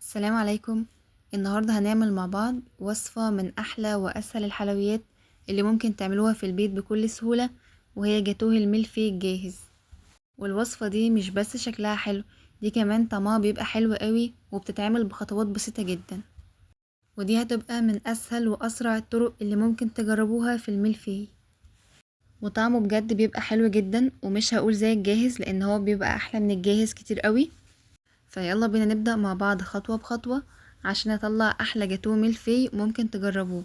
السلام عليكم. النهاردة هنعمل مع بعض وصفة من أحلى وأسهل الحلويات اللي ممكن تعملوها في البيت بكل سهولة، وهي جاتوه الملفي الجاهز. والوصفة دي مش بس شكلها حلو، دي كمان طعمها بيبقى حلو قوي وبتتعمل بخطوات بسيطة جدا. ودي هتبقى من أسهل وأسرع الطرق اللي ممكن تجربوها في الملفي، وطعمه بجد بيبقى حلو جدا، ومش هقول زي الجاهز لأن هو بيبقى أحلى من الجاهز كتير قوي. فيلا بينا نبدأ مع بعض خطوة بخطوة عشان اطلع احلى جاتوه ميلفي ممكن تجربوه.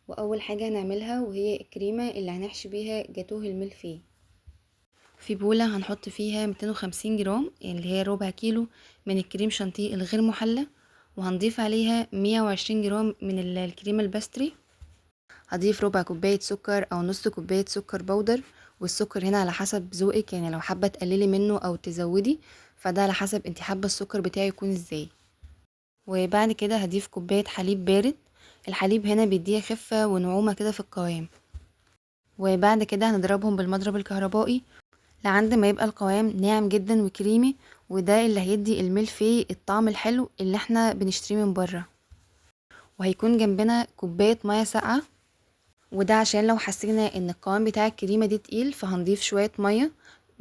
واول حاجة هنعملها وهي الكريمة اللي هنحشي بيها جاتوه الميلفي. في بولة هنحط فيها 250 جرام اللي هي ربع كيلو من الكريم شانتيه الغير محلى، وهنضيف عليها 120 جرام من الكريم الباستري. هضيف ربع كوباية سكر او نص كوباية سكر بودر، والسكر هنا على حسب ذوقك، يعني لو حابة تقللي منه او تزودي فده على حسب انتي حابة السكر بتاعي يكون ازاي. وبعد كده هضيف كوباية حليب بارد، الحليب هنا بيديها خفة ونعومة كده في القوام. وبعد كده هنضربهم بالمضرب الكهربائي لعند ما يبقى القوام ناعم جدا وكريمي، وده اللي هيدي الملفي الطعم الحلو اللي احنا بنشتريه من بره. وهيكون جنبنا كوباية مية ساقعة، وده عشان لو حسينا ان القوام بتاع الكريمة دي تقيل فهنضيف شوية مية.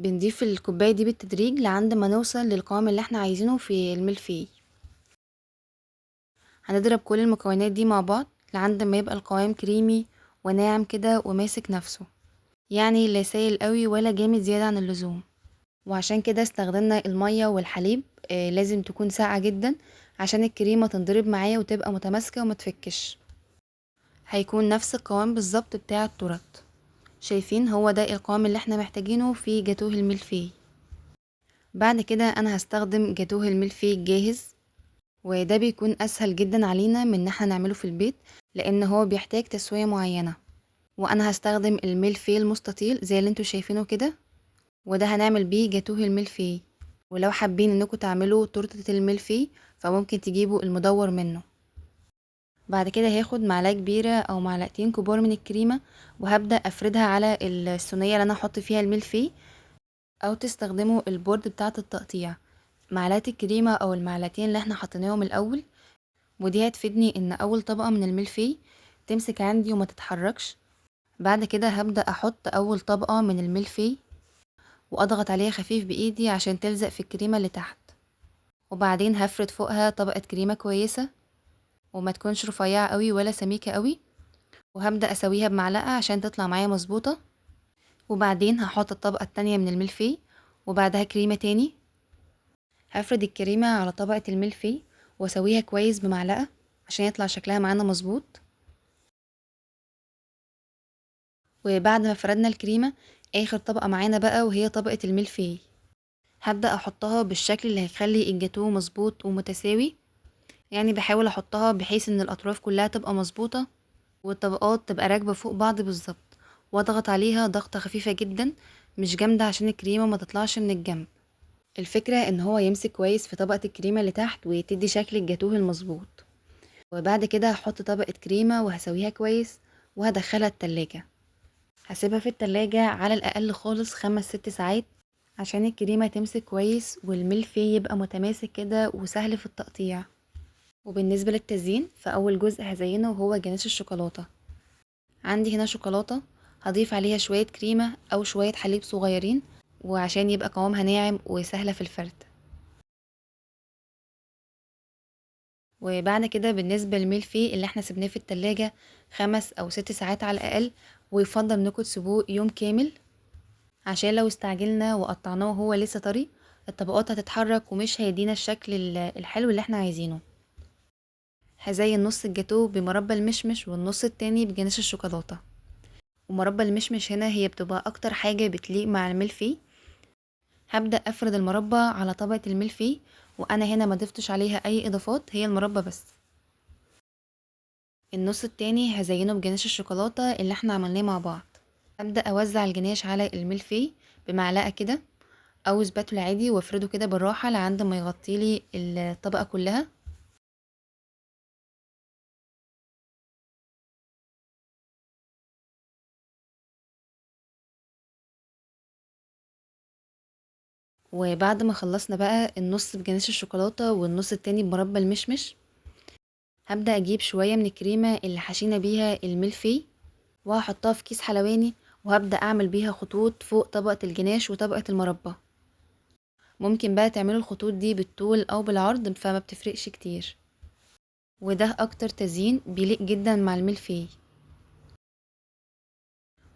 بنضيف الكوباية دي بالتدريج لعند ما نوصل للقوام اللي احنا عايزينه في الملفي. هنضرب كل المكونات دي مع بعض لعند ما يبقى القوام كريمي وناعم كده وماسك نفسه، يعني لا سائل قوي ولا جامد زيادة عن اللزوم. وعشان كده استخدمنا المية والحليب، لازم تكون ساقعة جدا عشان الكريمة تنضرب معايا وتبقى متماسكة وما تفكش. هيكون نفس القوام بالظبط بتاع التورت. شايفين هو ده القوام اللي احنا محتاجينه في جاتوه الملفي. بعد كده انا هستخدم جاتوه الملفي الجاهز، وده بيكون اسهل جدا علينا من ان احنا نعمله في البيت لان هو بيحتاج تسوية معينة. وانا هستخدم الملفي المستطيل زي اللي انتوا شايفينه كده، وده هنعمل بيه جاتوه الملفي. ولو حابين انكم تعملوا تورتة الملفي فممكن تجيبوا المدور منه. بعد كده هاخد معلقة كبيرة او معلقتين كبار من الكريمة، وهبدأ افردها على الصينية اللي انا هحط فيها الملفي، او تستخدموا البورد بتاعة التقطيع. معلقة الكريمة او المعلقتين اللي احنا حطيناهم الاول، ودي هتفيدني ان اول طبقة من الملفي تمسك عندي وما تتحركش. بعد كده هبدأ احط اول طبقة من الملفي واضغط عليها خفيف بايدي عشان تلزق في الكريمة اللي تحت، وبعدين هفرد فوقها طبقة كريمة كويسة وما تكونش رفيعة قوي ولا سميكة قوي، وهبدأ اسويها بمعلقة عشان تطلع معايا مظبوطة. وبعدين هحط الطبقة التانية من الملفي وبعدها كريمة تاني. هفرد الكريمة على طبقة الملفي واسويها كويس بمعلقة عشان يطلع شكلها معانا مظبوط. وبعد ما فردنا الكريمة، اخر طبقة معانا بقى وهي طبقة الملفي. هبدأ احطها بالشكل اللي هيخلي الجاتوه مظبوط ومتساوي، يعني بحاول احطها بحيث ان الاطراف كلها تبقى مظبوطة والطبقات تبقى راكبة فوق بعض بالظبط، واضغط عليها ضغطة خفيفة جدا مش جامدة عشان الكريمة ما تطلعش من الجنب. الفكرة ان هو يمسك كويس في طبقة الكريمة اللي تحت وتدي شكل الجاتوه المظبوط. وبعد كده هحط طبقة كريمة وهسويها كويس وهدخلها التلاجة. هسيبها في التلاجة على الأقل خالص 5 6 ساعات عشان الكريمة تمسك كويس والملفي يبقى متماسك كده وسهل في التقطيع. وبالنسبة للتزيين فأول جزء هزينه وهو جناش الشوكولاتة. عندي هنا شوكولاتة، هضيف عليها شوية كريمة أو شوية حليب صغيرين، وعشان يبقى قوامها ناعم وسهلة في الفرد. وبعد كده بالنسبة للملفي اللي احنا سيبناه في التلاجة 5 أو 6 ساعات على الأقل، ويفضل انكم تسيبوه يوم كامل عشان لو استعجلنا وقطعناه وهو لسه طري الطبقات هتتحرك ومش هيدينا الشكل الحلو اللي احنا عايزينه. هزين نص الجاتوه بمربى المشمش والنص التاني بجناش الشوكولاتة. ومربى المشمش هنا هي بتبقى اكتر حاجة بتليق مع الملفي. هبدأ افرد المربى على طبقة الملفي، وانا هنا ما ضفتش عليها اي اضافات، هي المربى بس. النص التاني هزينه بجناش الشوكولاتة اللي احنا عملناه مع بعض. هبدأ اوزع الجناش على الملفي بمعلقة كده او سباتولا عادي، وافرده كده بالراحة لعند ما يغطيلي الطبقة كلها. وبعد ما خلصنا بقى النص بجناش الشوكولاتة والنص التاني بمربى المشمش، هبدأ اجيب شوية من الكريمة اللي حشينا بيها الملفي وهحطها في كيس حلواني، وهبدأ اعمل بيها خطوط فوق طبقة الجناش وطبقة المربى. ممكن بقى تعملوا الخطوط دي بالطول او بالعرض فما بتفرقش كتير، وده اكتر تزيين بيليق جدا مع الملفي.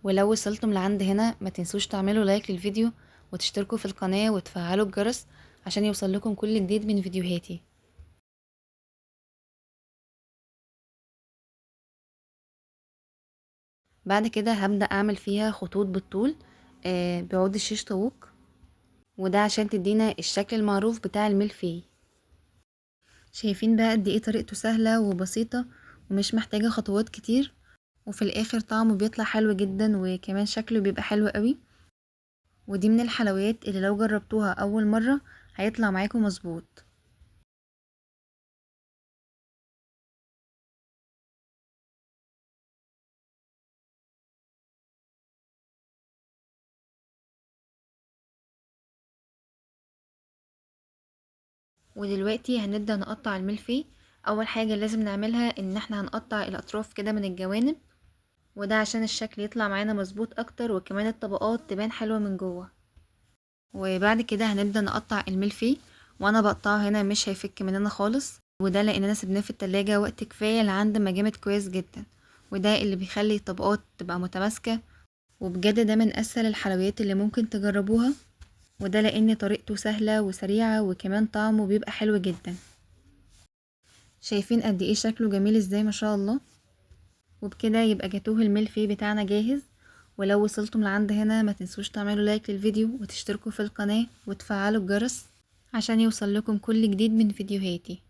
ولو وصلتم لعند هنا ما تنسوش تعملوا لايك للفيديو وتشتركوا في القناة وتفعلوا الجرس عشان يوصل لكم كل جديد من فيديوهاتي. بعد كده هبدأ اعمل فيها خطوط بالطول بعود الشيش طاووق، وده عشان تدينا الشكل المعروف بتاع الملفي. شايفين بقى قد ايه طريقته سهلة وبسيطة ومش محتاجة خطوات كتير، وفي الاخر طعمه بيطلع حلو جدا وكمان شكله بيبقى حلو قوي. ودي من الحلويات اللي لو جربتوها اول مرة هيطلع معاكم مظبوط. ودلوقتي هنبدأ نقطع الملفي. اول حاجة لازم نعملها ان احنا هنقطع الاطراف كده من الجوانب، وده عشان الشكل يطلع معانا مظبوط اكتر وكمان الطبقات تبان حلوة من جوه. وبعد كده هنبدأ نقطع الملفي، وانا بقطعه هنا مش هيفك مننا خالص، وده لاننا سيبناه في التلاجة وقت كفاية لعند ما جامد كويس جدا، وده اللي بيخلي الطبقات تبقى متماسكة. وبجد ده من اسهل الحلويات اللي ممكن تجربوها، وده لان طريقته سهلة وسريعة وكمان طعمه بيبقى حلو جدا. شايفين قد ايه شكله جميل ازاي ما شاء الله. وبكده يبقى جاتوه الملفي بتاعنا جاهز. ولو وصلتم لعند هنا ما تنسوش تعملوا لايك للفيديو وتشتركوا في القناة وتفعلوا الجرس عشان يوصل لكم كل جديد من فيديوهاتي.